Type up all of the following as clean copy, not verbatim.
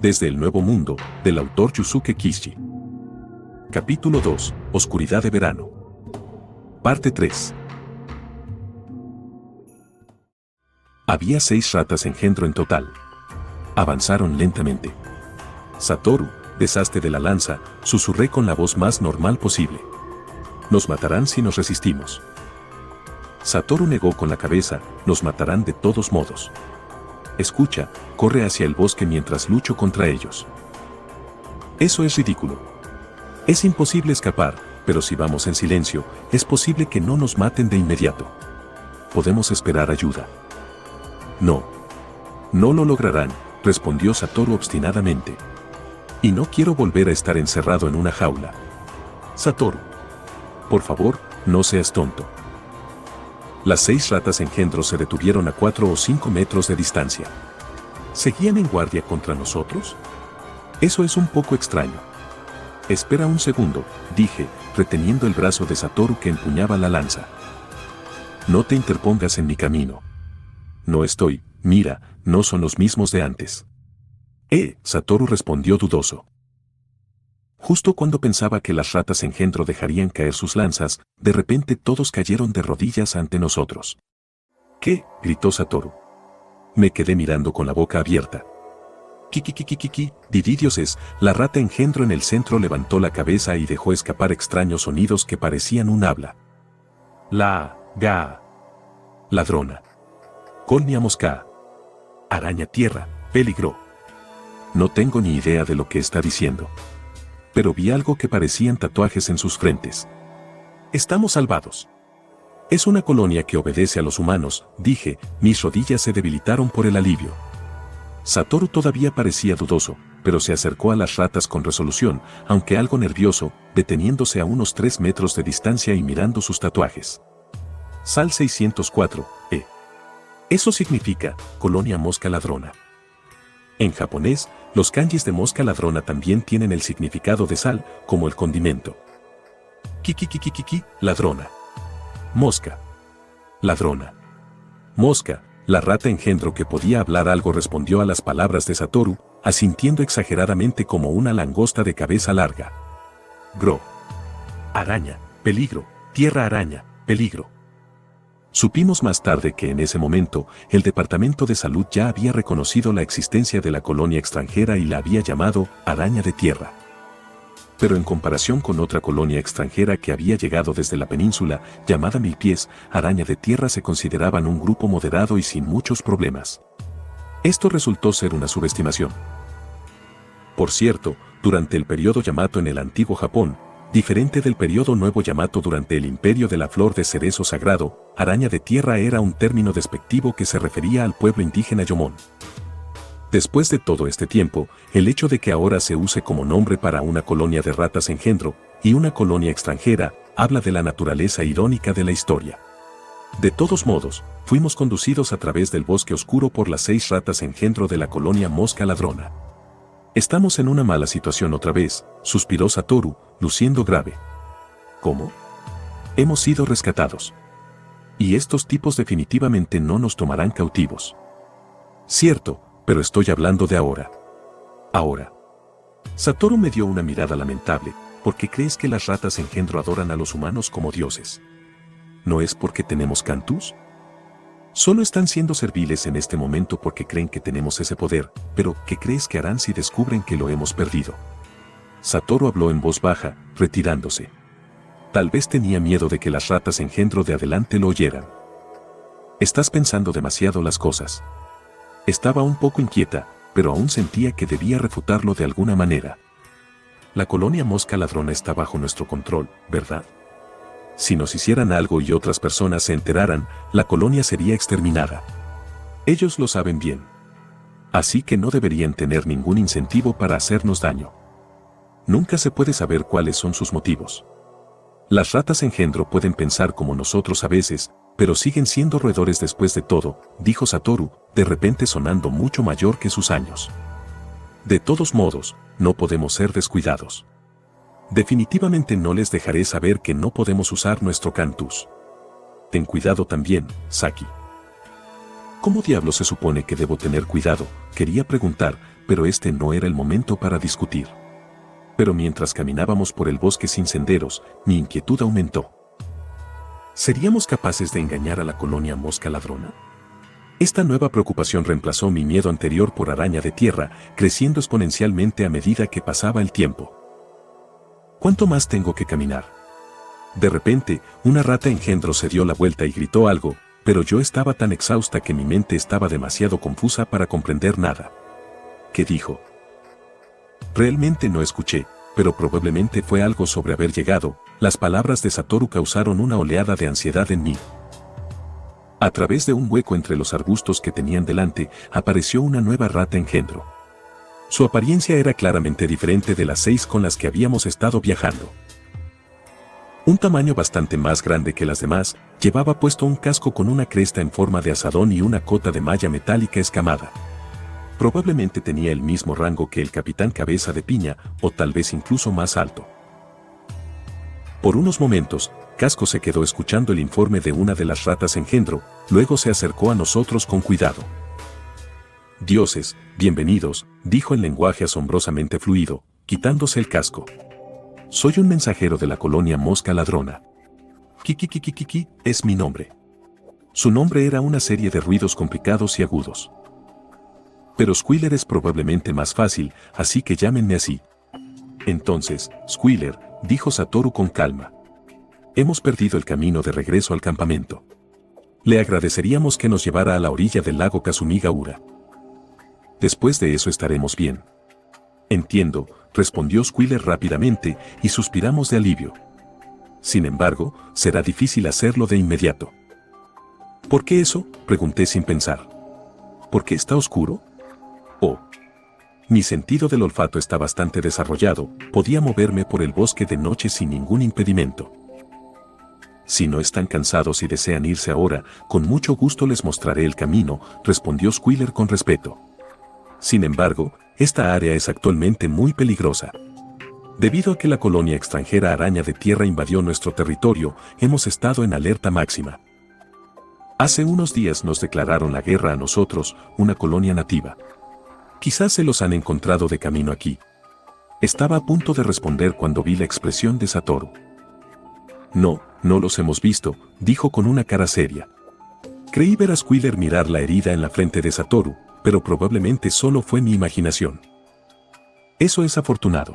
Desde el Nuevo Mundo, del autor Yusuke Kishi. Capítulo 2, Oscuridad de verano. Parte 3. Había 6 ratas engendro en total. Avanzaron lentamente. Satoru, deshazte de la lanza, susurré con la voz más normal posible. Nos matarán si nos resistimos. Satoru negó con la cabeza, nos matarán de todos modos. Escucha, corre hacia el bosque mientras lucho contra ellos. Eso es ridículo. Es imposible escapar, pero si vamos en silencio, es posible que no nos maten de inmediato. Podemos esperar ayuda. No. No lo lograrán, respondió Satoru obstinadamente. Y no quiero volver a estar encerrado en una jaula. Satoru. Por favor, no seas tonto. Las 6 ratas engendro se detuvieron a 4 o 5 metros de distancia. ¿Seguían en guardia contra nosotros? Eso es un poco extraño. Espera un segundo, dije, reteniendo el brazo de Satoru que empuñaba la lanza. No te interpongas en mi camino. No estoy, mira, no son los mismos de antes. Satoru respondió dudoso. Justo cuando pensaba que las ratas engendro dejarían caer sus lanzas, de repente todos cayeron de rodillas ante nosotros. ¿Qué? Gritó Satoru. Me quedé mirando con la boca abierta. Kikikikikiki, dioses, la rata engendro en el centro levantó la cabeza y dejó escapar extraños sonidos que parecían un habla. Ladrona. Colnia mosca. Araña tierra, peligro. No tengo ni idea de lo que está diciendo. Pero vi algo que parecían tatuajes en sus frentes. Estamos salvados. Es una colonia que obedece a los humanos, dije, mis rodillas se debilitaron por el alivio. Satoru todavía parecía dudoso, pero se acercó a las ratas con resolución, aunque algo nervioso, deteniéndose a unos 3 metros de distancia y mirando sus tatuajes. Sal 604, Eso significa, colonia mosca ladrona. En japonés, los kanjis de mosca ladrona también tienen el significado de sal, como el condimento. Kikikikikiki, ladrona. Mosca. Ladrona. Mosca, la rata engendro que podía hablar algo respondió a las palabras de Satoru, asintiendo exageradamente como una langosta de cabeza larga. Gro. Araña, peligro, tierra araña, peligro. Supimos más tarde que en ese momento, el Departamento de Salud ya había reconocido la existencia de la colonia extranjera y la había llamado araña de tierra. Pero en comparación con otra colonia extranjera que había llegado desde la península, llamada Milpies, araña de tierra se consideraban un grupo moderado y sin muchos problemas. Esto resultó ser una subestimación. Por cierto, durante el periodo Yamato en el antiguo Japón, diferente del periodo nuevo Yamato durante el imperio de la flor de cerezo sagrado, araña de tierra era un término despectivo que se refería al pueblo indígena Yomón. Después de todo este tiempo, el hecho de que ahora se use como nombre para una colonia de ratas engendro y una colonia extranjera, habla de la naturaleza irónica de la historia. De todos modos, fuimos conducidos a través del bosque oscuro por las 6 ratas engendro de la colonia mosca ladrona. Estamos en una mala situación otra vez, suspiró Satoru, luciendo grave. ¿Cómo? Hemos sido rescatados. Y estos tipos definitivamente no nos tomarán cautivos. Cierto, pero estoy hablando de ahora. Ahora. Satoru me dio una mirada lamentable, ¿por qué crees que las ratas engendro adoran a los humanos como dioses? ¿No es porque tenemos cantus? Solo están siendo serviles en este momento porque creen que tenemos ese poder, pero ¿qué crees que harán si descubren que lo hemos perdido? Satoru habló en voz baja, retirándose. Tal vez tenía miedo de que las ratas engendro de adelante lo oyeran. Estás pensando demasiado las cosas. Estaba un poco inquieta, pero aún sentía que debía refutarlo de alguna manera. La colonia mosca ladrona está bajo nuestro control, ¿verdad? Si nos hicieran algo y otras personas se enteraran, la colonia sería exterminada. Ellos lo saben bien. Así que no deberían tener ningún incentivo para hacernos daño. Nunca se puede saber cuáles son sus motivos. Las ratas engendro pueden pensar como nosotros a veces, pero siguen siendo roedores después de todo, dijo Satoru, de repente sonando mucho mayor que sus años. De todos modos, no podemos ser descuidados. Definitivamente no les dejaré saber que no podemos usar nuestro cantus. Ten cuidado también, Saki. ¿Cómo diablos se supone que debo tener cuidado? Quería preguntar, pero este no era el momento para discutir. Pero mientras caminábamos por el bosque sin senderos, mi inquietud aumentó. ¿Seríamos capaces de engañar a la colonia mosca ladrona? Esta nueva preocupación reemplazó mi miedo anterior por araña de tierra, creciendo exponencialmente a medida que pasaba el tiempo. ¿Cuánto más tengo que caminar? De repente, una rata engendro se dio la vuelta y gritó algo, pero yo estaba tan exhausta que mi mente estaba demasiado confusa para comprender nada. ¿Qué dijo? Realmente no escuché, pero probablemente fue algo sobre haber llegado. Las palabras de Satoru causaron una oleada de ansiedad en mí. A través de un hueco entre los arbustos que tenían delante, apareció una nueva rata engendro. Su apariencia era claramente diferente de las 6 con las que habíamos estado viajando. Un tamaño bastante más grande que las demás, llevaba puesto un casco con una cresta en forma de asadón y una cota de malla metálica escamada. Probablemente tenía el mismo rango que el capitán Cabeza de Piña, o tal vez incluso más alto. Por unos momentos, Casco se quedó escuchando el informe de una de las ratas engendro, luego se acercó a nosotros con cuidado. «Dioses, bienvenidos», dijo en lenguaje asombrosamente fluido, quitándose el casco. «Soy un mensajero de la colonia mosca ladrona. Kiki es mi nombre». Su nombre era una serie de ruidos complicados y agudos. «Pero Squealer es probablemente más fácil, así que llámenme así». «Entonces, Squealer», dijo Satoru con calma. «Hemos perdido el camino de regreso al campamento. Le agradeceríamos que nos llevara a la orilla del lago Kasumigaura. Después de eso estaremos bien». «Entiendo», respondió Squealer rápidamente, y suspiramos de alivio. «Sin embargo, será difícil hacerlo de inmediato». «¿Por qué eso?», pregunté sin pensar. «¿Por qué está oscuro?». «Oh. Mi sentido del olfato está bastante desarrollado, podía moverme por el bosque de noche sin ningún impedimento». «Si no están cansados y desean irse ahora, con mucho gusto les mostraré el camino», respondió Squealer con respeto. «Sin embargo, esta área es actualmente muy peligrosa. Debido a que la colonia extranjera araña de tierra invadió nuestro territorio, hemos estado en alerta máxima. Hace unos días nos declararon la guerra a nosotros, una colonia nativa. Quizás se los han encontrado de camino aquí». Estaba a punto de responder cuando vi la expresión de Satoru. «No, no los hemos visto», dijo con una cara seria. Creí ver a Squealer mirar la herida en la frente de Satoru, pero probablemente solo fue mi imaginación. Eso es afortunado.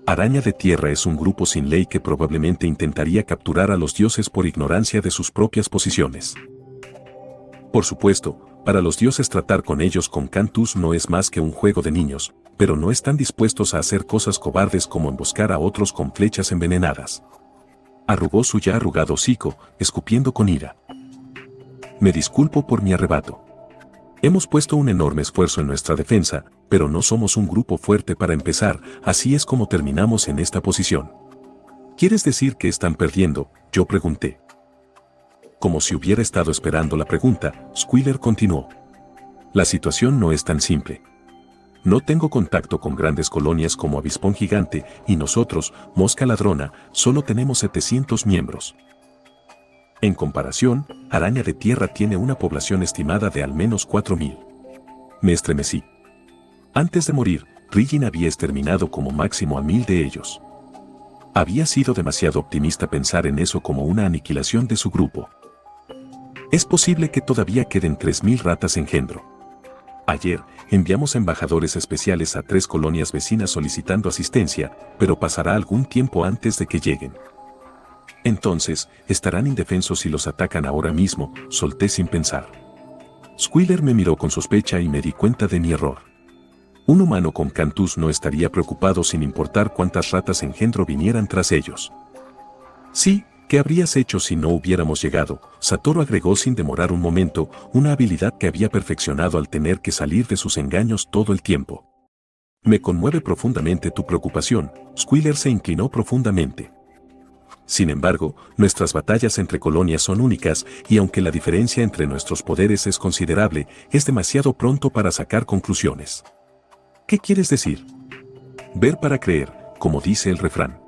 Araña de Tierra es un grupo sin ley que probablemente intentaría capturar a los dioses por ignorancia de sus propias posiciones. Por supuesto, para los dioses tratar con ellos con Cantus no es más que un juego de niños, pero no están dispuestos a hacer cosas cobardes como emboscar a otros con flechas envenenadas. Arrugó su ya arrugado hocico, escupiendo con ira. «Me disculpo por mi arrebato. Hemos puesto un enorme esfuerzo en nuestra defensa, pero no somos un grupo fuerte para empezar, así es como terminamos en esta posición». «¿Quieres decir que están perdiendo?», yo pregunté. Como si hubiera estado esperando la pregunta, Squealer continuó. «La situación no es tan simple. No tengo contacto con grandes colonias como Avispón Gigante, y nosotros, Mosca Ladrona, solo tenemos 700 miembros. En comparación, Araña de Tierra tiene una población estimada de al menos 4000. Me estremecí. Antes de morir, Rigin había exterminado como máximo a 1000 de ellos. Había sido demasiado optimista pensar en eso como una aniquilación de su grupo. Es posible que todavía queden 3000 ratas engendro. Ayer, enviamos embajadores especiales a 3 colonias vecinas solicitando asistencia, pero pasará algún tiempo antes de que lleguen. Entonces, estarán indefensos si los atacan ahora mismo, solté sin pensar. Squealer me miró con sospecha y me di cuenta de mi error. Un humano con Cantus no estaría preocupado sin importar cuántas ratas engendro vinieran tras ellos. «Sí, ¿qué habrías hecho si no hubiéramos llegado?», Satoru agregó sin demorar un momento, una habilidad que había perfeccionado al tener que salir de sus engaños todo el tiempo. «Me conmueve profundamente tu preocupación», Squealer se inclinó profundamente. «Sin embargo, nuestras batallas entre colonias son únicas, y aunque la diferencia entre nuestros poderes es considerable, es demasiado pronto para sacar conclusiones». «¿Qué quieres decir?». «Ver para creer», como dice el refrán.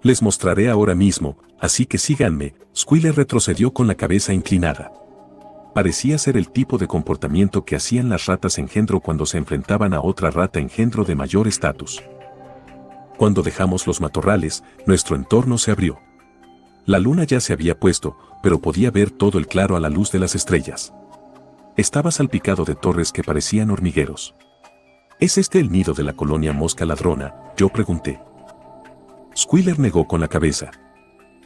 «Les mostraré ahora mismo, así que síganme», Squealer retrocedió con la cabeza inclinada. Parecía ser el tipo de comportamiento que hacían las ratas engendro cuando se enfrentaban a otra rata engendro de mayor estatus. Cuando dejamos los matorrales, nuestro entorno se abrió. La luna ya se había puesto, pero podía ver todo el claro a la luz de las estrellas. Estaba salpicado de torres que parecían hormigueros. ¿Es este el nido de la colonia mosca ladrona?, yo pregunté. Squealer negó con la cabeza.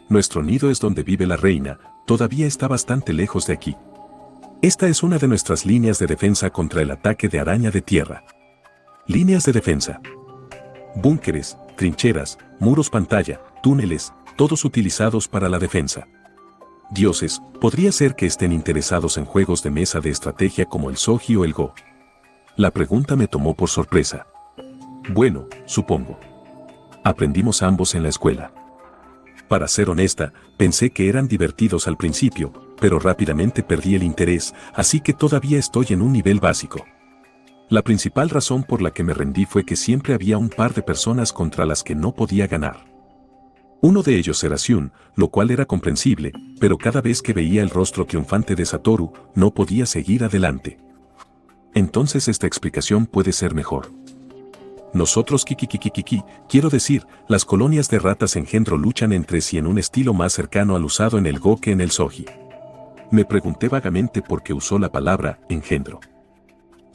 Nuestro nido es donde vive la reina, todavía está bastante lejos de aquí. Esta es una de nuestras líneas de defensa contra el ataque de araña de tierra. Líneas de defensa. Búnkeres, trincheras, muros pantalla, túneles, todos utilizados para la defensa. Dioses, podría ser que estén interesados en juegos de mesa de estrategia como el Soji o el Go. La pregunta me tomó por sorpresa. Bueno, supongo. Aprendimos ambos en la escuela. Para ser honesta, pensé que eran divertidos al principio, pero rápidamente perdí el interés, así que todavía estoy en un nivel básico. La principal razón por la que me rendí fue que siempre había un par de personas contra las que no podía ganar. Uno de ellos era Shun, lo cual era comprensible, pero cada vez que veía el rostro triunfante de Satoru, no podía seguir adelante. Entonces esta explicación puede ser mejor. Nosotros quiero decir, las colonias de ratas engendro luchan entre sí en un estilo más cercano al usado en el Go que en el Soji. Me pregunté vagamente por qué usó la palabra engendro.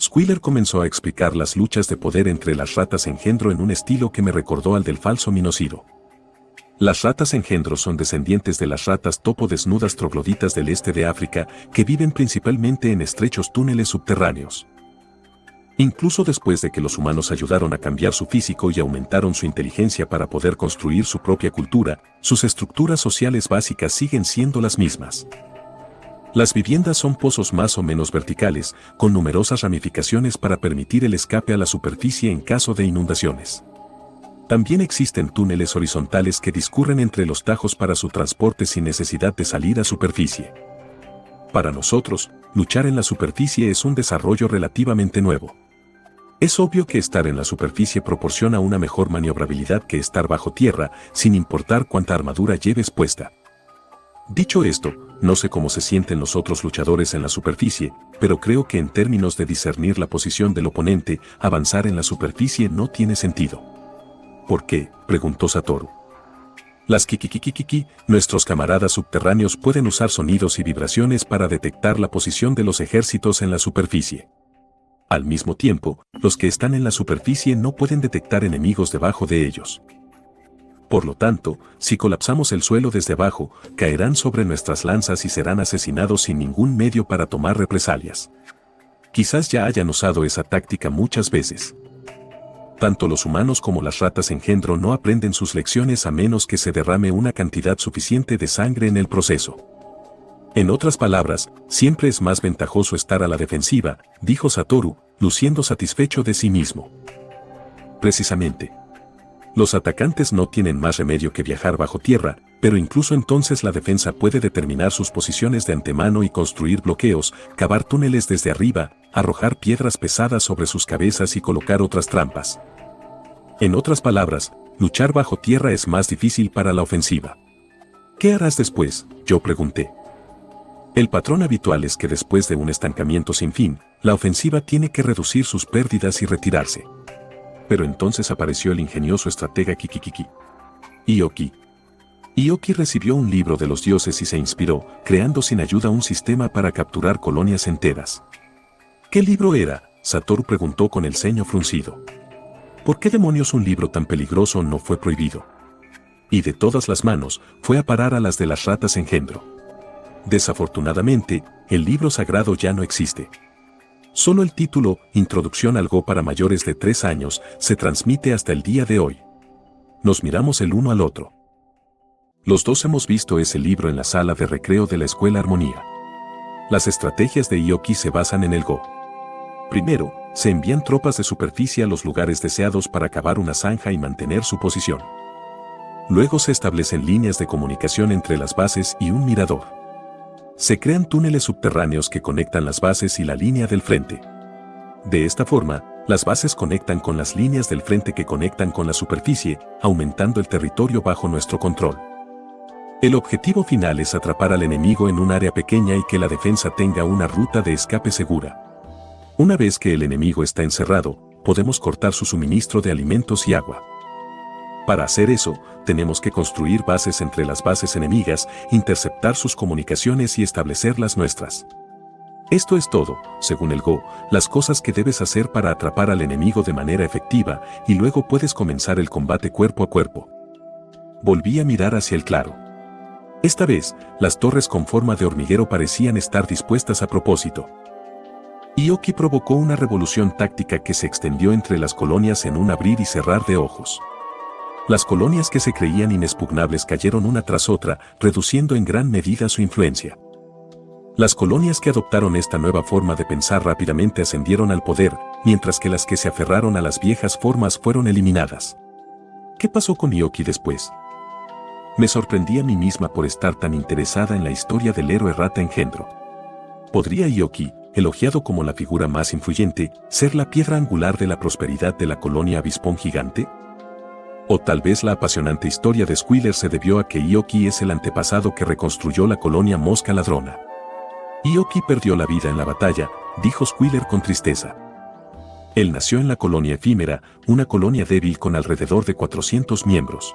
Squealer comenzó a explicar las luchas de poder entre las ratas engendro en un estilo que me recordó al del falso Minociro. Las ratas engendro son descendientes de las ratas topo desnudas trogloditas del este de África que viven principalmente en estrechos túneles subterráneos. Incluso después de que los humanos ayudaron a cambiar su físico y aumentaron su inteligencia para poder construir su propia cultura, sus estructuras sociales básicas siguen siendo las mismas. Las viviendas son pozos más o menos verticales, con numerosas ramificaciones para permitir el escape a la superficie en caso de inundaciones. También existen túneles horizontales que discurren entre los tajos para su transporte sin necesidad de salir a superficie. Para nosotros, luchar en la superficie es un desarrollo relativamente nuevo. Es obvio que estar en la superficie proporciona una mejor maniobrabilidad que estar bajo tierra, sin importar cuánta armadura lleves puesta. Dicho esto, no sé cómo se sienten los otros luchadores en la superficie, pero creo que en términos de discernir la posición del oponente, avanzar en la superficie no tiene sentido. ¿Por qué?, preguntó Satoru. Las nuestros camaradas subterráneos pueden usar sonidos y vibraciones para detectar la posición de los ejércitos en la superficie. Al mismo tiempo, los que están en la superficie no pueden detectar enemigos debajo de ellos. Por lo tanto, si colapsamos el suelo desde abajo, caerán sobre nuestras lanzas y serán asesinados sin ningún medio para tomar represalias. Quizás ya hayan usado esa táctica muchas veces. Tanto los humanos como las ratas engendro no aprenden sus lecciones a menos que se derrame una cantidad suficiente de sangre en el proceso. En otras palabras, siempre es más ventajoso estar a la defensiva, dijo Satoru, luciendo satisfecho de sí mismo. Precisamente. Los atacantes no tienen más remedio que viajar bajo tierra, pero incluso entonces la defensa puede determinar sus posiciones de antemano y construir bloqueos, cavar túneles desde arriba, arrojar piedras pesadas sobre sus cabezas y colocar otras trampas. En otras palabras, luchar bajo tierra es más difícil para la ofensiva. ¿Qué harás después?, yo pregunté. El patrón habitual es que después de un estancamiento sin fin, la ofensiva tiene que reducir sus pérdidas y retirarse. Pero entonces apareció el ingenioso estratega Ioki. Ioki recibió un libro de los dioses y se inspiró, creando sin ayuda un sistema para capturar colonias enteras. ¿Qué libro era?, Satoru preguntó con el ceño fruncido. ¿Por qué demonios un libro tan peligroso no fue prohibido? Y de todas las manos, fue a parar a las de las ratas engendro. Desafortunadamente, el libro sagrado ya no existe. Solo el título, Introducción al Go para mayores de 3 años, se transmite hasta el día de hoy. Nos miramos el uno al otro. Los dos hemos visto ese libro en la sala de recreo de la Escuela Armonía. Las estrategias de Ioki se basan en el Go. Primero, se envían tropas de superficie a los lugares deseados para cavar una zanja y mantener su posición. Luego se establecen líneas de comunicación entre las bases y un mirador. Se crean túneles subterráneos que conectan las bases y la línea del frente. De esta forma, las bases conectan con las líneas del frente que conectan con la superficie, aumentando el territorio bajo nuestro control. El objetivo final es atrapar al enemigo en un área pequeña y que la defensa tenga una ruta de escape segura. Una vez que el enemigo está encerrado, podemos cortar su suministro de alimentos y agua. Para hacer eso, tenemos que construir bases entre las bases enemigas, interceptar sus comunicaciones y establecer las nuestras. Esto es todo, según el Go, las cosas que debes hacer para atrapar al enemigo de manera efectiva y luego puedes comenzar el combate cuerpo a cuerpo. Volví a mirar hacia el claro. Esta vez, las torres con forma de hormiguero parecían estar dispuestas a propósito. Ioki provocó una revolución táctica que se extendió entre las colonias en un abrir y cerrar de ojos. Las colonias que se creían inexpugnables cayeron una tras otra, reduciendo en gran medida su influencia. Las colonias que adoptaron esta nueva forma de pensar rápidamente ascendieron al poder, mientras que las que se aferraron a las viejas formas fueron eliminadas. ¿Qué pasó con Ioki después? Me sorprendí a mí misma por estar tan interesada en la historia del héroe rata engendro. ¿Podría Ioki, elogiado como la figura más influyente, ser la piedra angular de la prosperidad de la colonia avispón gigante? O tal vez la apasionante historia de Squealer se debió a que Ioki es el antepasado que reconstruyó la colonia mosca ladrona. Ioki perdió la vida en la batalla, dijo Squealer con tristeza. Él nació en la colonia efímera, una colonia débil con alrededor de 400 miembros.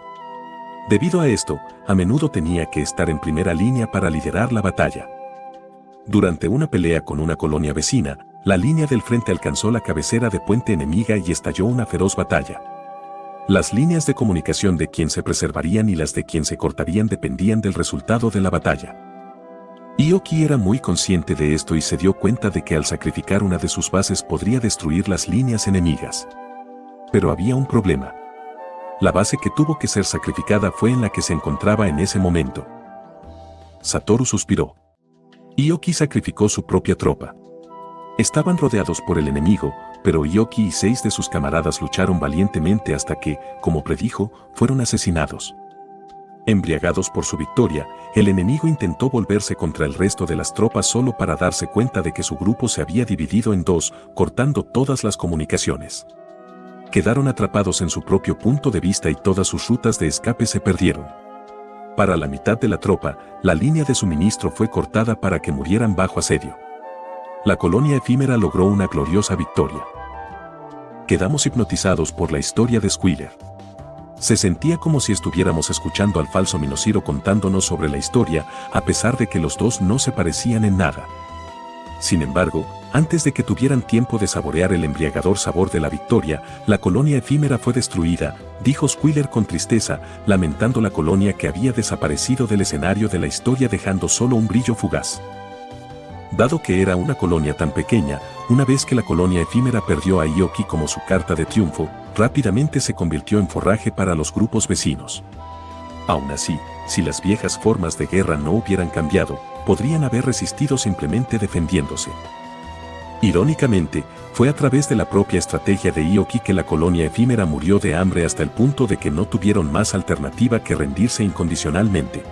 Debido a esto, a menudo tenía que estar en primera línea para liderar la batalla. Durante una pelea con una colonia vecina, la línea del frente alcanzó la cabecera de puente enemiga y estalló una feroz batalla. Las líneas de comunicación de quien se preservarían y las de quien se cortarían dependían del resultado de la batalla. Ioki era muy consciente de esto y se dio cuenta de que al sacrificar una de sus bases podría destruir las líneas enemigas. Pero había un problema. La base que tuvo que ser sacrificada fue en la que se encontraba en ese momento. Satoru suspiró. Ioki sacrificó su propia tropa. Estaban rodeados por el enemigo, pero Ioki y 6 de sus camaradas lucharon valientemente hasta que, como predijo, fueron asesinados. Embriagados por su victoria, el enemigo intentó volverse contra el resto de las tropas solo para darse cuenta de que su grupo se había dividido en dos, cortando todas las comunicaciones. Quedaron atrapados en su propio punto de vista y todas sus rutas de escape se perdieron. Para la mitad de la tropa, la línea de suministro fue cortada para que murieran bajo asedio. La colonia efímera logró una gloriosa victoria. Quedamos hipnotizados por la historia de Squealer. Se sentía como si estuviéramos escuchando al falso Minociro contándonos sobre la historia, a pesar de que los dos no se parecían en nada. Sin embargo, antes de que tuvieran tiempo de saborear el embriagador sabor de la victoria, la colonia efímera fue destruida, dijo Squealer con tristeza, lamentando la colonia que había desaparecido del escenario de la historia dejando solo un brillo fugaz. Dado que era una colonia tan pequeña, una vez que la colonia efímera perdió a Ioki como su carta de triunfo, rápidamente se convirtió en forraje para los grupos vecinos. Aún así, si las viejas formas de guerra no hubieran cambiado, podrían haber resistido simplemente defendiéndose. Irónicamente, fue a través de la propia estrategia de Ioki que la colonia efímera murió de hambre hasta el punto de que no tuvieron más alternativa que rendirse incondicionalmente.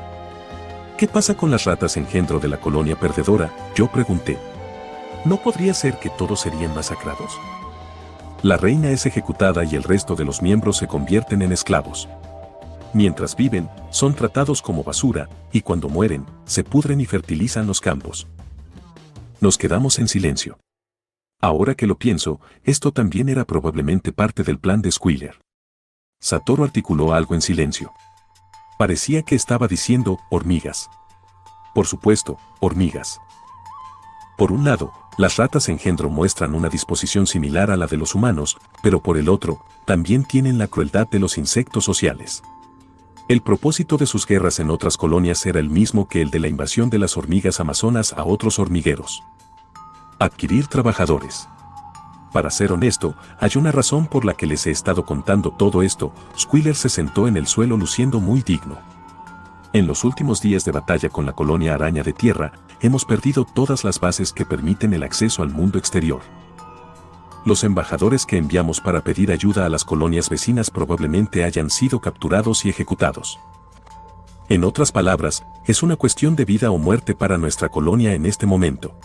¿Qué pasa con las ratas engendro de la colonia perdedora?, yo pregunté. ¿No podría ser que todos serían masacrados? La reina es ejecutada y el resto de los miembros se convierten en esclavos. Mientras viven, son tratados como basura, y cuando mueren, se pudren y fertilizan los campos. Nos quedamos en silencio. Ahora que lo pienso, esto también era probablemente parte del plan de Squealer. Satoru articuló algo en silencio. Parecía que estaba diciendo, hormigas. Por supuesto, hormigas. Por un lado, las ratas engendro muestran una disposición similar a la de los humanos, pero por el otro, también tienen la crueldad de los insectos sociales. El propósito de sus guerras en otras colonias era el mismo que el de la invasión de las hormigas amazonas a otros hormigueros. Adquirir trabajadores. Para ser honesto, hay una razón por la que les he estado contando todo esto. Squealer se sentó en el suelo luciendo muy digno. En los últimos días de batalla con la colonia araña de tierra, hemos perdido todas las bases que permiten el acceso al mundo exterior. Los embajadores que enviamos para pedir ayuda a las colonias vecinas probablemente hayan sido capturados y ejecutados. En otras palabras, es una cuestión de vida o muerte para nuestra colonia en este momento.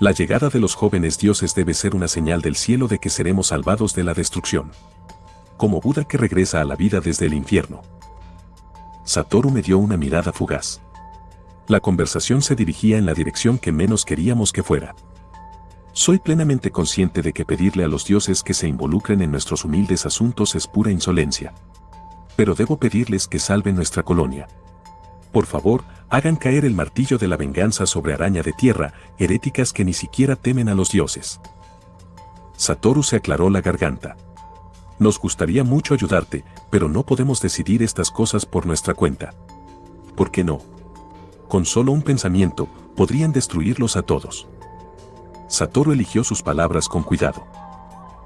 La llegada de los jóvenes dioses debe ser una señal del cielo de que seremos salvados de la destrucción. Como Buda que regresa a la vida desde el infierno. Satoru me dio una mirada fugaz. La conversación se dirigía en la dirección que menos queríamos que fuera. Soy plenamente consciente de que pedirle a los dioses que se involucren en nuestros humildes asuntos es pura insolencia. Pero debo pedirles que salven nuestra colonia. Por favor, hagan caer el martillo de la venganza sobre Araña de Tierra, heréticas que ni siquiera temen a los dioses. Satoru se aclaró la garganta. Nos gustaría mucho ayudarte, pero no podemos decidir estas cosas por nuestra cuenta. ¿Por qué no? Con solo un pensamiento, podrían destruirlos a todos. Satoru eligió sus palabras con cuidado.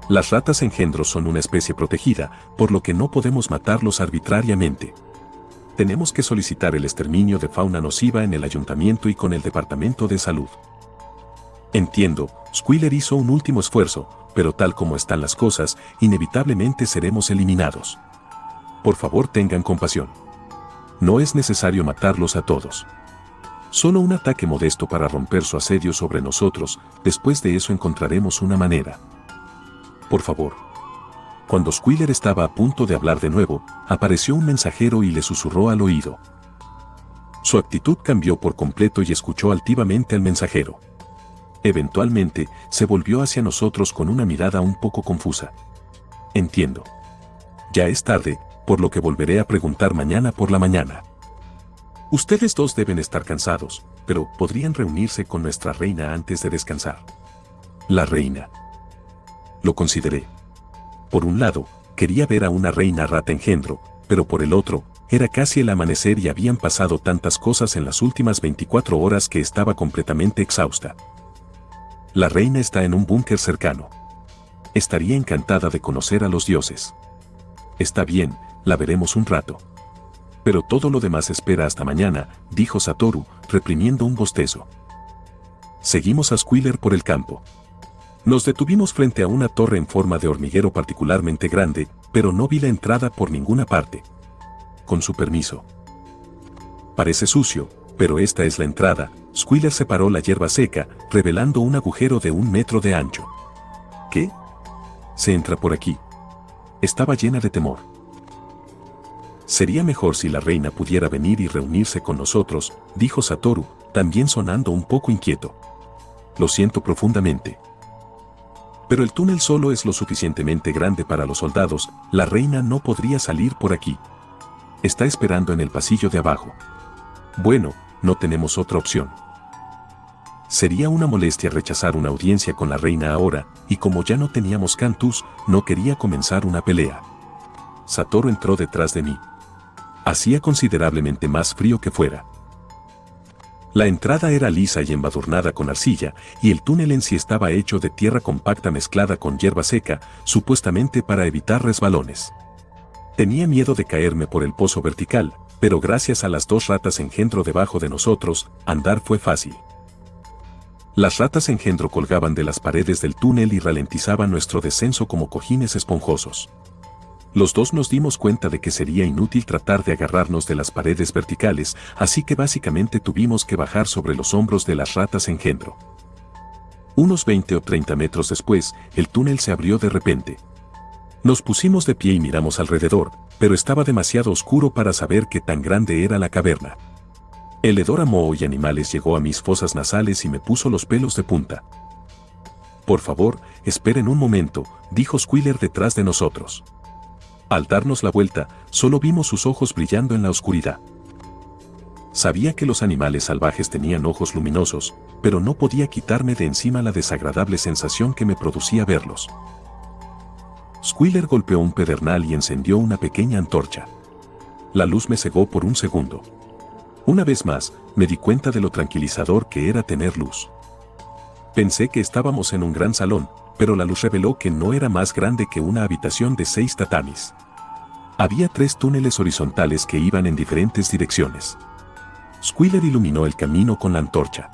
Las ratas engendros son una especie protegida, por lo que no podemos matarlos arbitrariamente. Tenemos que solicitar el exterminio de fauna nociva en el ayuntamiento y con el departamento de salud. Entiendo, Squealer hizo un último esfuerzo, pero tal como están las cosas, inevitablemente seremos eliminados. Por favor, tengan compasión. No es necesario matarlos a todos. Solo un ataque modesto para romper su asedio sobre nosotros, después de eso encontraremos una manera. Por favor. Cuando Squealer estaba a punto de hablar de nuevo, apareció un mensajero y le susurró al oído. Su actitud cambió por completo y escuchó altivamente al mensajero. Eventualmente, se volvió hacia nosotros con una mirada un poco confusa. Entiendo. Ya es tarde, por lo que volveré a preguntar mañana por la mañana. Ustedes dos deben estar cansados, pero podrían reunirse con nuestra reina antes de descansar. La reina. Lo consideré. Por un lado, quería ver a una reina rata engendro, pero por el otro, era casi el amanecer y habían pasado tantas cosas en las últimas 24 horas que estaba completamente exhausta. La reina está en un búnker cercano. Estaría encantada de conocer a los dioses. Está bien, la veremos un rato. Pero todo lo demás espera hasta mañana, dijo Satoru, reprimiendo un bostezo. Seguimos a Squealer por el campo. Nos detuvimos frente a una torre en forma de hormiguero particularmente grande, pero no vi la entrada por ninguna parte. Con su permiso. Parece sucio, pero esta es la entrada. Squealer separó la hierba seca, revelando un agujero de 1 metro de ancho. ¿Qué? Se entra por aquí. Estaba llena de temor. Sería mejor si la reina pudiera venir y reunirse con nosotros, dijo Satoru, también sonando un poco inquieto. Lo siento profundamente. Pero el túnel solo es lo suficientemente grande para los soldados, la reina no podría salir por aquí. Está esperando en el pasillo de abajo. Bueno, no tenemos otra opción. Sería una molestia rechazar una audiencia con la reina ahora, y como ya no teníamos cantus, no quería comenzar una pelea. Satoru entró detrás de mí. Hacía considerablemente más frío que fuera. La entrada era lisa y embadurnada con arcilla, y el túnel en sí estaba hecho de tierra compacta mezclada con hierba seca, supuestamente para evitar resbalones. Tenía miedo de caerme por el pozo vertical, pero gracias a las 2 ratas engendro debajo de nosotros, andar fue fácil. Las ratas engendro colgaban de las paredes del túnel y ralentizaban nuestro descenso como cojines esponjosos. Los dos nos dimos cuenta de que sería inútil tratar de agarrarnos de las paredes verticales, así que básicamente tuvimos que bajar sobre los hombros de las ratas engendro. Unos 20 o 30 metros después, el túnel se abrió de repente. Nos pusimos de pie y miramos alrededor, pero estaba demasiado oscuro para saber qué tan grande era la caverna. El hedor a moho y animales llegó a mis fosas nasales y me puso los pelos de punta. Por favor, esperen un momento, dijo Squealer detrás de nosotros. Al darnos la vuelta, solo vimos sus ojos brillando en la oscuridad. Sabía que los animales salvajes tenían ojos luminosos, pero no podía quitarme de encima la desagradable sensación que me producía verlos. Squealer golpeó un pedernal y encendió una pequeña antorcha. La luz me cegó por un segundo. Una vez más, me di cuenta de lo tranquilizador que era tener luz. Pensé que estábamos en un gran salón, pero la luz reveló que no era más grande que una habitación de 6 tatamis. Había 3 túneles horizontales que iban en diferentes direcciones. Squealer iluminó el camino con la antorcha.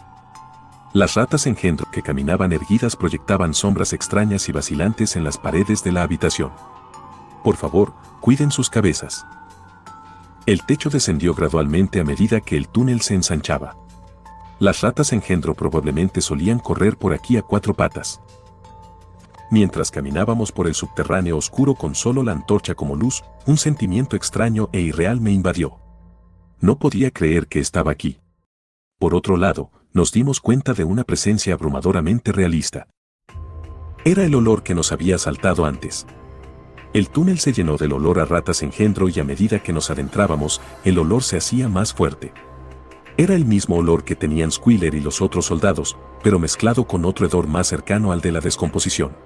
Las ratas engendro que caminaban erguidas proyectaban sombras extrañas y vacilantes en las paredes de la habitación. Por favor, cuiden sus cabezas. El techo descendió gradualmente a medida que el túnel se ensanchaba. Las ratas engendro probablemente solían correr por aquí a 4 patas. Mientras caminábamos por el subterráneo oscuro con solo la antorcha como luz, un sentimiento extraño e irreal me invadió. No podía creer que estaba aquí. Por otro lado, nos dimos cuenta de una presencia abrumadoramente realista. Era el olor que nos había asaltado antes. El túnel se llenó del olor a ratas engendro y a medida que nos adentrábamos, el olor se hacía más fuerte. Era el mismo olor que tenían Squealer y los otros soldados, pero mezclado con otro hedor más cercano al de la descomposición.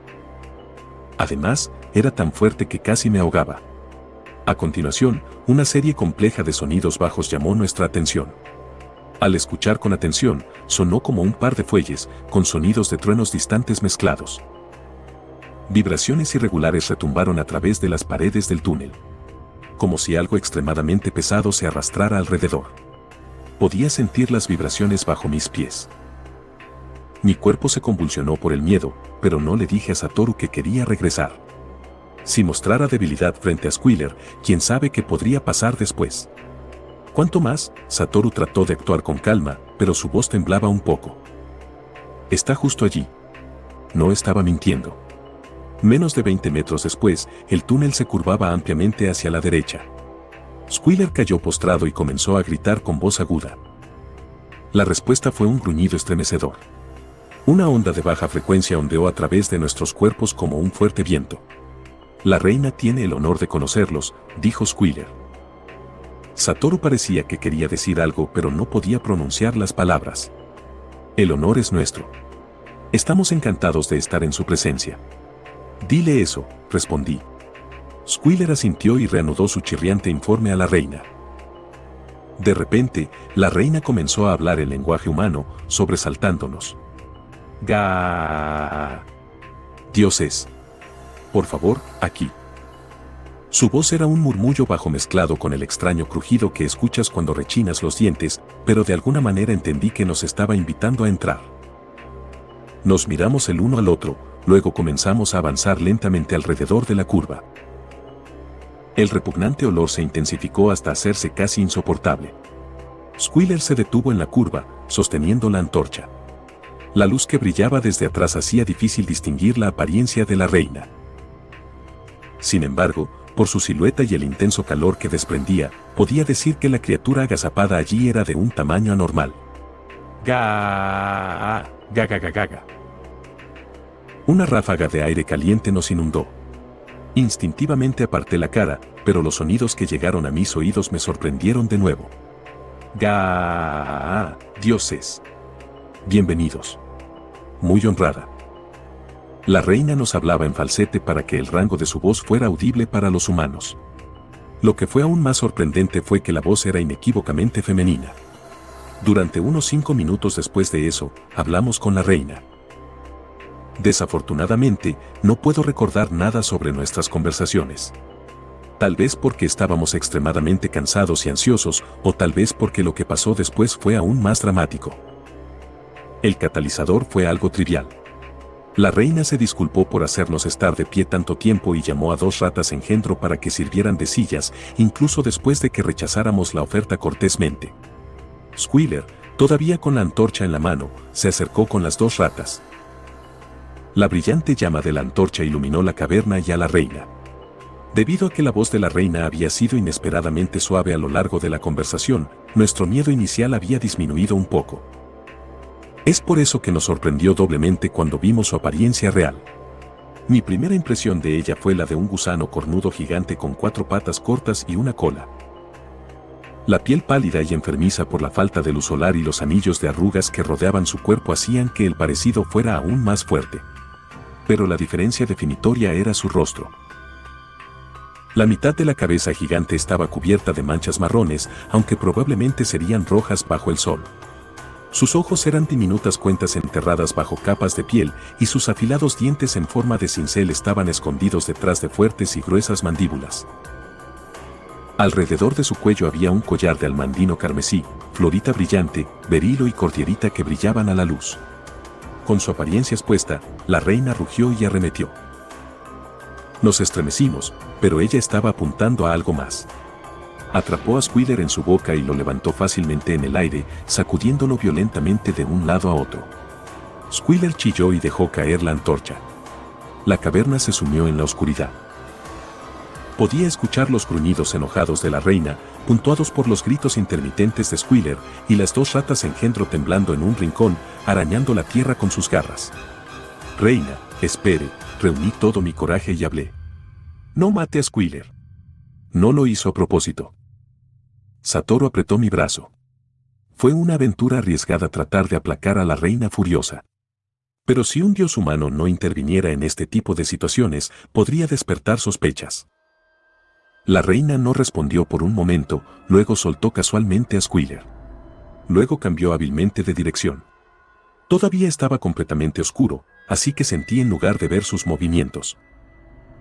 Además, era tan fuerte que casi me ahogaba. A continuación, una serie compleja de sonidos bajos llamó nuestra atención. Al escuchar con atención, sonó como un par de fuelles, con sonidos de truenos distantes mezclados. Vibraciones irregulares retumbaron a través de las paredes del túnel. Como si algo extremadamente pesado se arrastrara alrededor. Podía sentir las vibraciones bajo mis pies. Mi cuerpo se convulsionó por el miedo, pero no le dije a Satoru que quería regresar. Si mostrara debilidad frente a Squealer, quién sabe qué podría pasar después. ¿Cuánto más? Satoru trató de actuar con calma, pero su voz temblaba un poco. Está justo allí. No estaba mintiendo. Menos de 20 metros después, el túnel se curvaba ampliamente hacia la derecha. Squealer cayó postrado y comenzó a gritar con voz aguda. La respuesta fue un gruñido estremecedor. Una onda de baja frecuencia ondeó a través de nuestros cuerpos como un fuerte viento. La reina tiene el honor de conocerlos, dijo Squealer. Satoru parecía que quería decir algo, pero no podía pronunciar las palabras. El honor es nuestro. Estamos encantados de estar en su presencia. Dile eso, respondí. Squealer asintió y reanudó su chirriante informe a la reina. De repente, la reina comenzó a hablar en lenguaje humano, sobresaltándonos. ¡Ga! Dioses. Por favor, aquí. Su voz era un murmullo bajo mezclado con el extraño crujido que escuchas cuando rechinas los dientes, pero de alguna manera entendí que nos estaba invitando a entrar. Nos miramos el uno al otro, luego comenzamos a avanzar lentamente alrededor de la curva. El repugnante olor se intensificó hasta hacerse casi insoportable. Squealer se detuvo en la curva, sosteniendo la antorcha. La luz que brillaba desde atrás hacía difícil distinguir la apariencia de la reina. Sin embargo, por su silueta y el intenso calor que desprendía, podía decir que la criatura agazapada allí era de un tamaño anormal. ¡Ga! ¡Ga, ga, ga, ga, ga! Una ráfaga de aire caliente nos inundó. Instintivamente aparté la cara, pero los sonidos que llegaron a mis oídos me sorprendieron de nuevo. ¡Ga! ¡Dioses! Bienvenidos. Muy honrada. La reina nos hablaba en falsete para que el rango de su voz fuera audible para los humanos. Lo que fue aún más sorprendente fue que la voz era inequívocamente femenina. Durante unos 5 minutos después de eso, hablamos con la reina. Desafortunadamente, no puedo recordar nada sobre nuestras conversaciones. Tal vez porque estábamos extremadamente cansados y ansiosos, o tal vez porque lo que pasó después fue aún más dramático. El catalizador fue algo trivial. La reina se disculpó por hacernos estar de pie tanto tiempo y llamó a 2 ratas engendro para que sirvieran de sillas, incluso después de que rechazáramos la oferta cortésmente. Squealer, todavía con la antorcha en la mano, se acercó con las 2 ratas. La brillante llama de la antorcha iluminó la caverna y a la reina. Debido a que la voz de la reina había sido inesperadamente suave a lo largo de la conversación, nuestro miedo inicial había disminuido un poco. Es por eso que nos sorprendió doblemente cuando vimos su apariencia real. Mi primera impresión de ella fue la de un gusano cornudo gigante con 4 patas cortas y una cola. La piel pálida y enfermiza por la falta de luz solar y los anillos de arrugas que rodeaban su cuerpo hacían que el parecido fuera aún más fuerte. Pero la diferencia definitoria era su rostro. La mitad de la cabeza gigante estaba cubierta de manchas marrones, aunque probablemente serían rojas bajo el sol. Sus ojos eran diminutas cuentas enterradas bajo capas de piel, y sus afilados dientes en forma de cincel estaban escondidos detrás de fuertes y gruesas mandíbulas. Alrededor de su cuello había un collar de almandino carmesí, florita brillante, berilo y cordierita que brillaban a la luz. Con su apariencia expuesta, la reina rugió y arremetió. Nos estremecimos, pero ella estaba apuntando a algo más. Atrapó a Squealer en su boca y lo levantó fácilmente en el aire, sacudiéndolo violentamente de un lado a otro. Squealer chilló y dejó caer la antorcha. La caverna se sumió en la oscuridad. Podía escuchar los gruñidos enojados de la reina, puntuados por los gritos intermitentes de Squealer, y las dos ratas engendro temblando en un rincón, arañando la tierra con sus garras. Reina, espere, reuní todo mi coraje y hablé. No mate a Squealer. No lo hizo a propósito. Satoru apretó mi brazo. Fue una aventura arriesgada tratar de aplacar a la reina furiosa. Pero si un dios humano no interviniera en este tipo de situaciones, podría despertar sospechas. La reina no respondió por un momento, luego soltó casualmente a Squealer. Luego cambió hábilmente de dirección. Todavía estaba completamente oscuro, así que sentí en lugar de ver sus movimientos.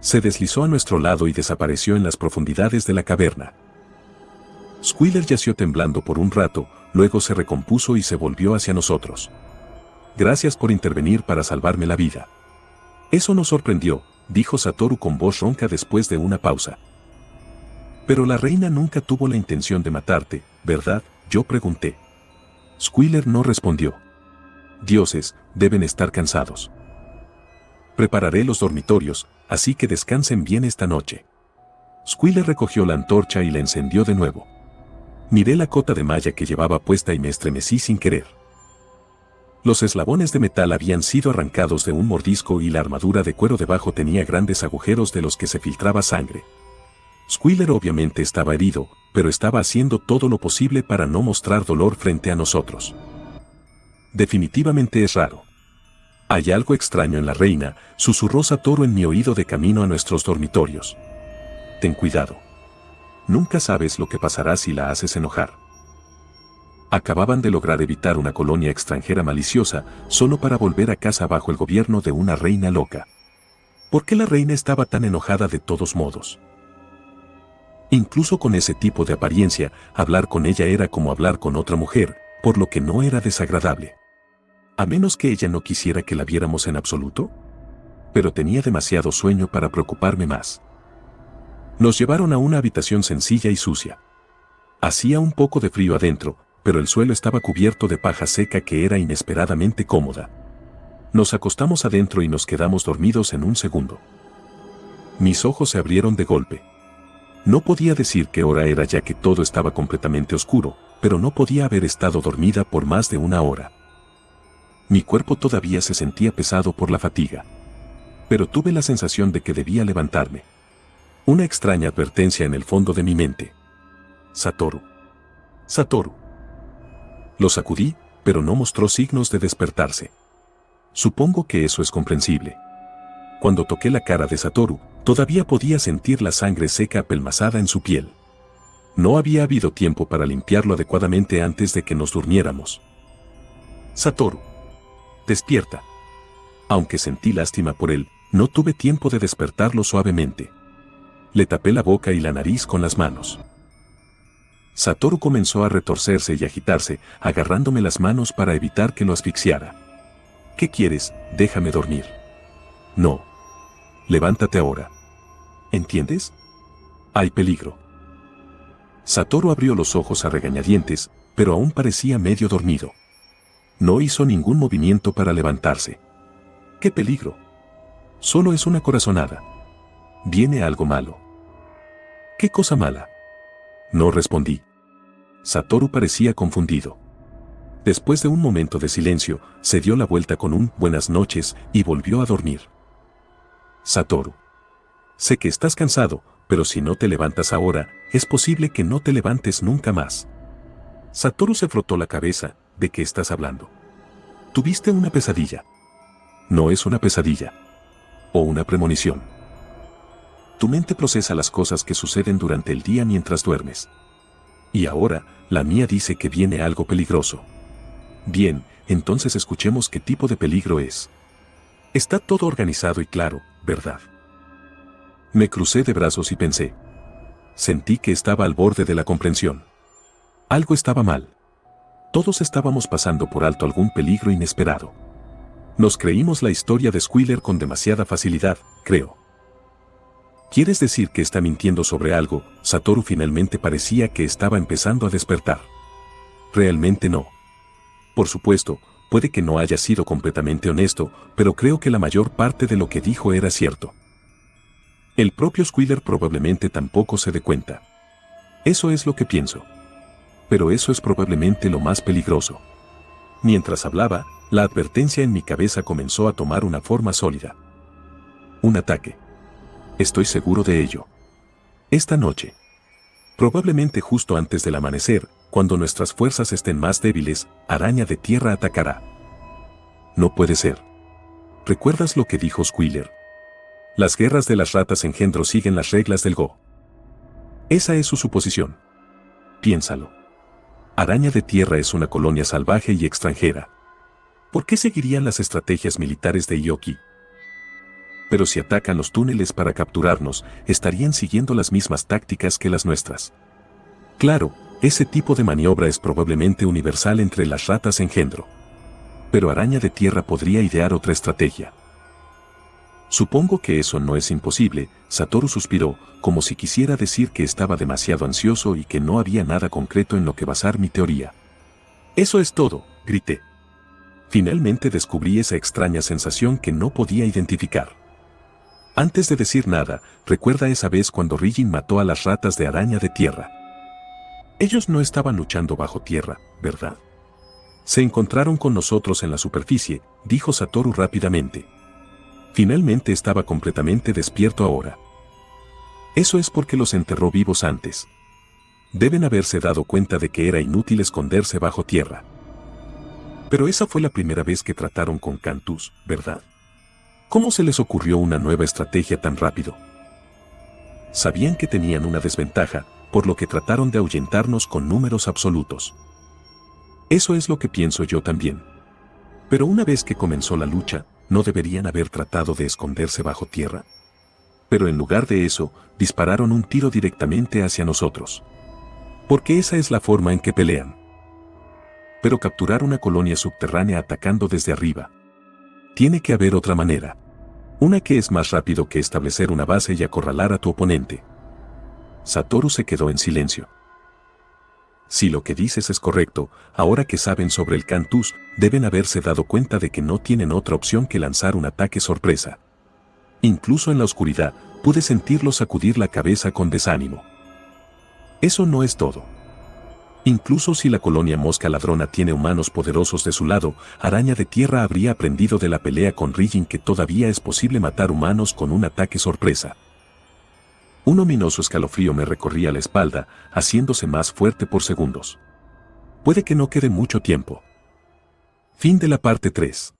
Se deslizó a nuestro lado y desapareció en las profundidades de la caverna. Squealer yació temblando por un rato, luego se recompuso y se volvió hacia nosotros. Gracias por intervenir para salvarme la vida. Eso nos sorprendió, dijo Satoru con voz ronca después de una pausa. Pero la reina nunca tuvo la intención de matarte, ¿verdad? Yo pregunté. Squealer no respondió. Dioses, deben estar cansados. Prepararé los dormitorios, así que descansen bien esta noche. Squealer recogió la antorcha y la encendió de nuevo. Miré la cota de malla que llevaba puesta y me estremecí sin querer. Los eslabones de metal habían sido arrancados de un mordisco y la armadura de cuero debajo tenía grandes agujeros de los que se filtraba sangre. Squealer obviamente estaba herido, pero estaba haciendo todo lo posible para no mostrar dolor frente a nosotros. Definitivamente es raro. Hay algo extraño en la reina, susurró Satoru en mi oído de camino a nuestros dormitorios. Ten cuidado. Nunca sabes lo que pasará si la haces enojar. Acababan de lograr evitar una colonia extranjera maliciosa, solo para volver a casa bajo el gobierno de una reina loca. ¿Por qué la reina estaba tan enojada de todos modos? Incluso con ese tipo de apariencia, hablar con ella era como hablar con otra mujer, por lo que no era desagradable. A menos que ella no quisiera que la viéramos en absoluto. Pero tenía demasiado sueño para preocuparme más. Nos llevaron a una habitación sencilla y sucia. Hacía un poco de frío adentro, pero el suelo estaba cubierto de paja seca que era inesperadamente cómoda. Nos acostamos adentro y nos quedamos dormidos en un segundo. Mis ojos se abrieron de golpe. No podía decir qué hora era ya que todo estaba completamente oscuro, pero no podía haber estado dormida por más de una hora. Mi cuerpo todavía se sentía pesado por la fatiga. Pero tuve la sensación de que debía levantarme. Una extraña advertencia en el fondo de mi mente. Satoru. Satoru. Lo sacudí, pero no mostró signos de despertarse. Supongo que eso es comprensible. Cuando toqué la cara de Satoru, todavía podía sentir la sangre seca apelmazada en su piel. No había habido tiempo para limpiarlo adecuadamente antes de que nos durmiéramos. Satoru. Despierta. Aunque sentí lástima por él, no tuve tiempo de despertarlo suavemente. Le tapé la boca y la nariz con las manos. Satoru comenzó a retorcerse y agitarse, agarrándome las manos para evitar que lo asfixiara. ¿Qué quieres? Déjame dormir. No. Levántate ahora. ¿Entiendes? Hay peligro. Satoru abrió los ojos a regañadientes, pero aún parecía medio dormido. No hizo ningún movimiento para levantarse. ¿Qué peligro? Solo es una corazonada. Viene algo malo. ¿Qué cosa mala? No respondí. Satoru parecía confundido. Después de un momento de silencio, se dio la vuelta con un buenas noches y volvió a dormir. Satoru. Sé que estás cansado, pero si no te levantas ahora, es posible que no te levantes nunca más. Satoru se frotó la cabeza. ¿De qué estás hablando? ¿Tuviste una pesadilla? No es una pesadilla. O una premonición. Tu mente procesa las cosas que suceden durante el día mientras duermes. Y ahora, la mía dice que viene algo peligroso. Bien, entonces escuchemos qué tipo de peligro es. Está todo organizado y claro, ¿verdad? Me crucé de brazos y pensé. Sentí que estaba al borde de la comprensión. Algo estaba mal. Todos estábamos pasando por alto algún peligro inesperado. Nos creímos la historia de Squealer con demasiada facilidad, creo. ¿Quieres decir que está mintiendo sobre algo? Satoru finalmente parecía que estaba empezando a despertar. Realmente no. Por supuesto, puede que no haya sido completamente honesto, pero creo que la mayor parte de lo que dijo era cierto. El propio Squealer probablemente tampoco se dé cuenta. Eso es lo que pienso. Pero eso es probablemente lo más peligroso. Mientras hablaba, la advertencia en mi cabeza comenzó a tomar una forma sólida. Un ataque. Estoy seguro de ello. Esta noche. Probablemente justo antes del amanecer, cuando nuestras fuerzas estén más débiles, Araña de Tierra atacará. No puede ser. ¿Recuerdas lo que dijo Squealer? Las guerras de las ratas engendro siguen las reglas del Go. Esa es su suposición. Piénsalo. Araña de Tierra es una colonia salvaje y extranjera. ¿Por qué seguirían las estrategias militares de Yoki? Pero si atacan los túneles para capturarnos, estarían siguiendo las mismas tácticas que las nuestras. Claro, ese tipo de maniobra es probablemente universal entre las ratas engendro. Pero Araña de Tierra podría idear otra estrategia. Supongo que eso no es imposible, Satoru suspiró, como si quisiera decir que estaba demasiado ansioso y que no había nada concreto en lo que basar mi teoría. Eso es todo, grité. Finalmente descubrí esa extraña sensación que no podía identificar. Antes de decir nada, recuerda esa vez cuando Rijin mató a las ratas de Araña de Tierra. Ellos no estaban luchando bajo tierra, ¿verdad? Se encontraron con nosotros en la superficie, dijo Satoru rápidamente. Finalmente estaba completamente despierto ahora. Eso es porque los enterró vivos antes. Deben haberse dado cuenta de que era inútil esconderse bajo tierra. Pero esa fue la primera vez que trataron con Cantus, ¿verdad? ¿Cómo se les ocurrió una nueva estrategia tan rápido? Sabían que tenían una desventaja, por lo que trataron de ahuyentarnos con números absolutos. Eso es lo que pienso yo también. Pero una vez que comenzó la lucha, ¿no deberían haber tratado de esconderse bajo tierra? Pero en lugar de eso, dispararon un tiro directamente hacia nosotros. Porque esa es la forma en que pelean. Pero capturar una colonia subterránea atacando desde arriba. Tiene que haber otra manera. Una que es más rápido que establecer una base y acorralar a tu oponente. Satoru se quedó en silencio. Si lo que dices es correcto, ahora que saben sobre el Cantus, deben haberse dado cuenta de que no tienen otra opción que lanzar un ataque sorpresa. Incluso en la oscuridad, pude sentirlos sacudir la cabeza con desánimo. Eso no es todo. Incluso si la colonia mosca ladrona tiene humanos poderosos de su lado, Araña de Tierra habría aprendido de la pelea con Rijin que todavía es posible matar humanos con un ataque sorpresa. Un ominoso escalofrío me recorría la espalda, haciéndose más fuerte por segundos. Puede que no quede mucho tiempo. Fin de la parte 3.